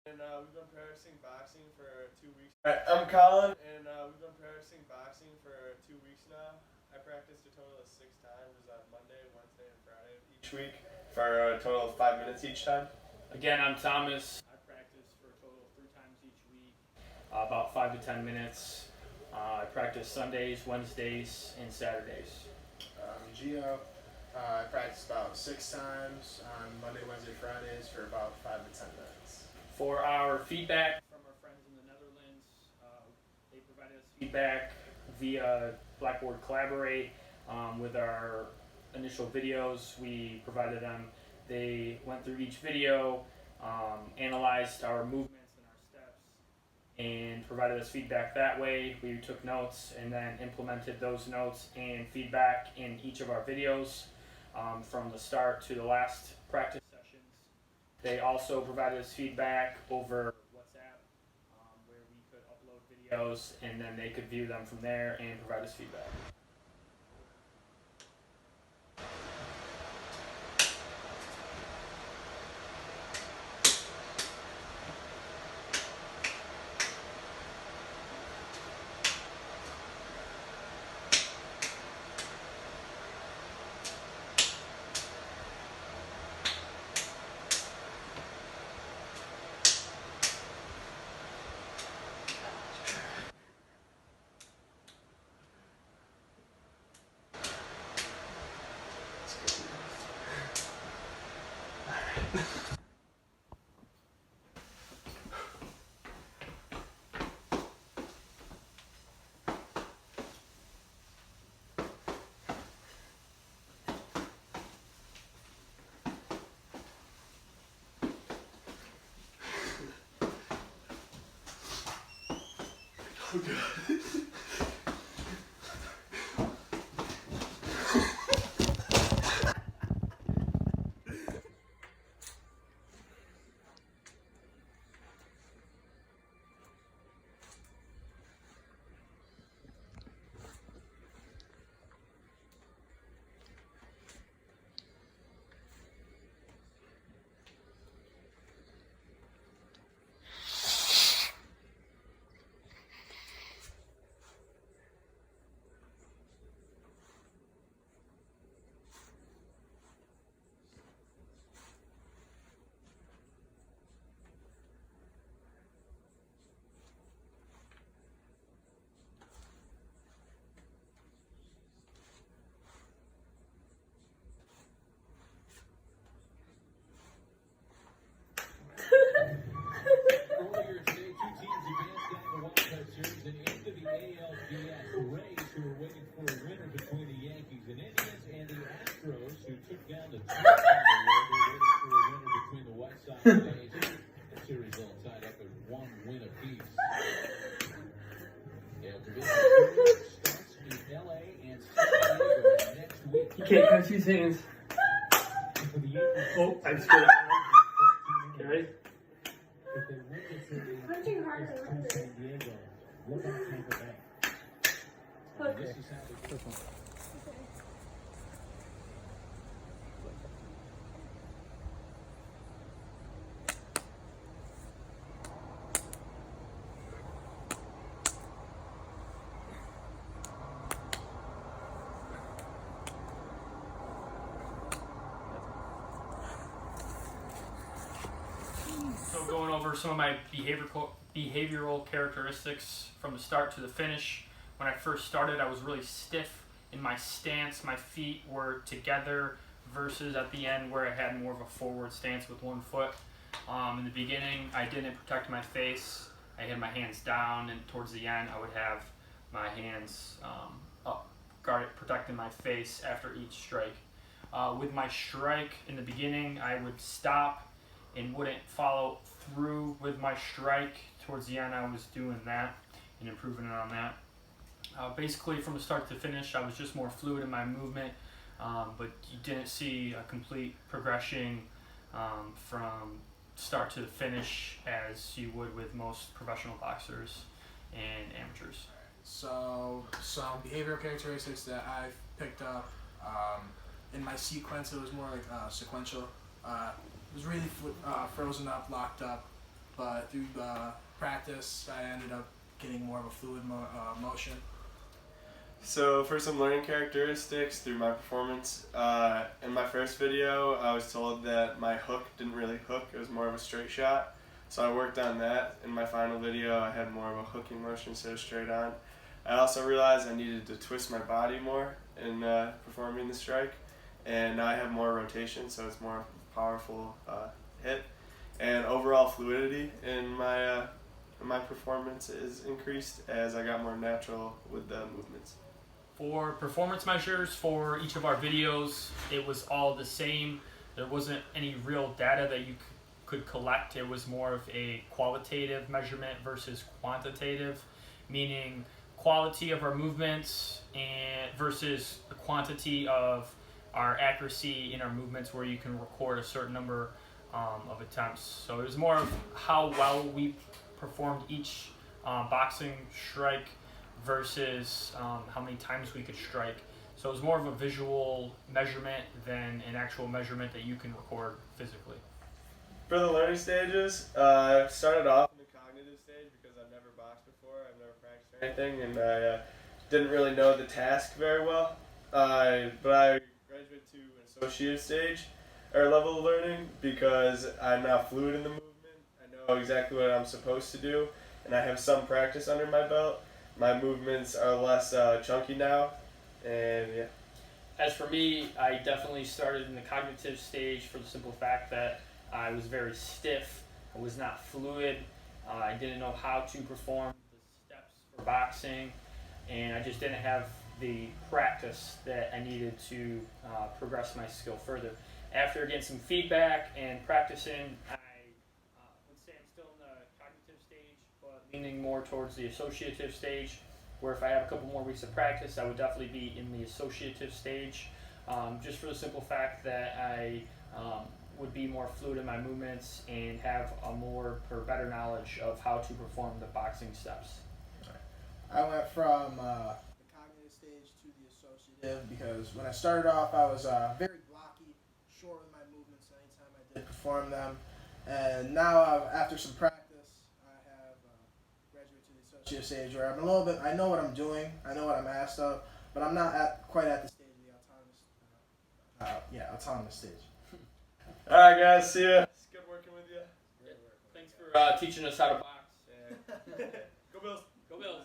And we've been practicing boxing for 2 weeks. I'm Colin, and we've been practicing boxing for 2 weeks now. I practiced a total of 6 times on Monday, Wednesday, and Friday each week for a total of 5 minutes each time. Again, I'm Thomas. I practice for a total of 3 times each week, about 5 to 10 minutes. I practice Sundays, Wednesdays, and Saturdays. Gio. I practice about 6 times on Monday, Wednesday, Fridays for about 5 to 10 minutes. For our feedback from our friends in the Netherlands, they provided us feedback via Blackboard Collaborate with our initial videos. We provided them. They went through each video, analyzed our movements and our steps, and provided us feedback that way. We took notes and then implemented those notes and feedback in each of our videos from the start to the last practice sessions. They also provided us feedback over WhatsApp where we could upload videos and then they could view them from there and provide us feedback. Oh God. Earlier today, 2 teams advanced down the wild card series and into the ALDS. The Rays, who are waiting for a winner between the Yankees and Indians, and the Astros, who took down the Twins on the road. They're waiting for a winner between the White Sox and the A's. The series all tied up at 1 win apiece. Yeah, division series starts in LA and San Diego next week. You can't touch these hands. For the Yankees, Oh, I just put it on. Okay, ready? if they win the series, Punching harder. to San Diego, what about Tampa Bay? This is how the So going over some of my behavioral characteristics from the start to the finish. When I first started, I was really stiff in my stance. My feet were together versus at the end where I had more of a forward stance with one foot. In the beginning, I didn't protect my face. I had my hands down, and towards the end, I would have my hands up, protecting my face after each strike. With my strike in the beginning, I would stop and wouldn't follow through with my strike. Towards the end, I was doing that and improving on that. Basically, from the start to finish, I was just more fluid in my movement, but you didn't see a complete progression from start to the finish as you would with most professional boxers and amateurs. So, some behavioral characteristics that I've picked up in my sequence, it was more like sequential. It was really frozen up, locked up. but through practice, I ended up getting more of a fluid motion. So for some learning characteristics through my performance, in my first video I was told that my hook didn't really hook, it was more of a straight shot. So I worked on that. In my final video I had more of a hooking motion instead of straight on. I also realized I needed to twist my body more in performing the strike, and now I have more rotation, so it's more powerful hit. And overall fluidity in my performance is increased as I got more natural with the movements. For performance measures for each of our videos, it was all the same. There wasn't any real data that you could collect. It was more of a qualitative measurement versus quantitative, meaning quality of our movements and versus the quantity of our accuracy in our movements, where you can record a certain number of attempts. So it was more of how well we performed each boxing strike versus how many times we could strike. So it was more of a visual measurement than an actual measurement that you can record physically. For the learning stages, I started off in the cognitive stage because I've never boxed before, I've never practiced or anything, and I didn't really know the task very well. But I graduated to an associative stage, or level of learning, because I'm now fluid in the movement. I know exactly what I'm supposed to do, and I have some practice under my belt. My movements are less chunky now, and yeah. As for me, I definitely started in the cognitive stage for the simple fact that I was very stiff, I was not fluid, I didn't know how to perform the steps for boxing, and I just didn't have the practice that I needed to progress my skill further. After getting some feedback and practicing, I would say I'm still in the cognitive stage, but leaning more towards the associative stage, where if I have a couple more weeks of practice, I would definitely be in the associative stage, just for the simple fact that I would be more fluid in my movements and have a more or better knowledge of how to perform the boxing steps. I went from the cognitive stage to the associative because when I started off, I was very blocky, short with my movements anytime I did perform them. And now, after some practice, I have graduated to the associative stage where I'm a little bit, I know what I'm doing, I know what I'm asked of, but I'm not quite at the stage of the autonomous stage. Alright guys, see ya. It's good working with you. Thanks for teaching us how to box. Yeah. Go Bills. Go Bills.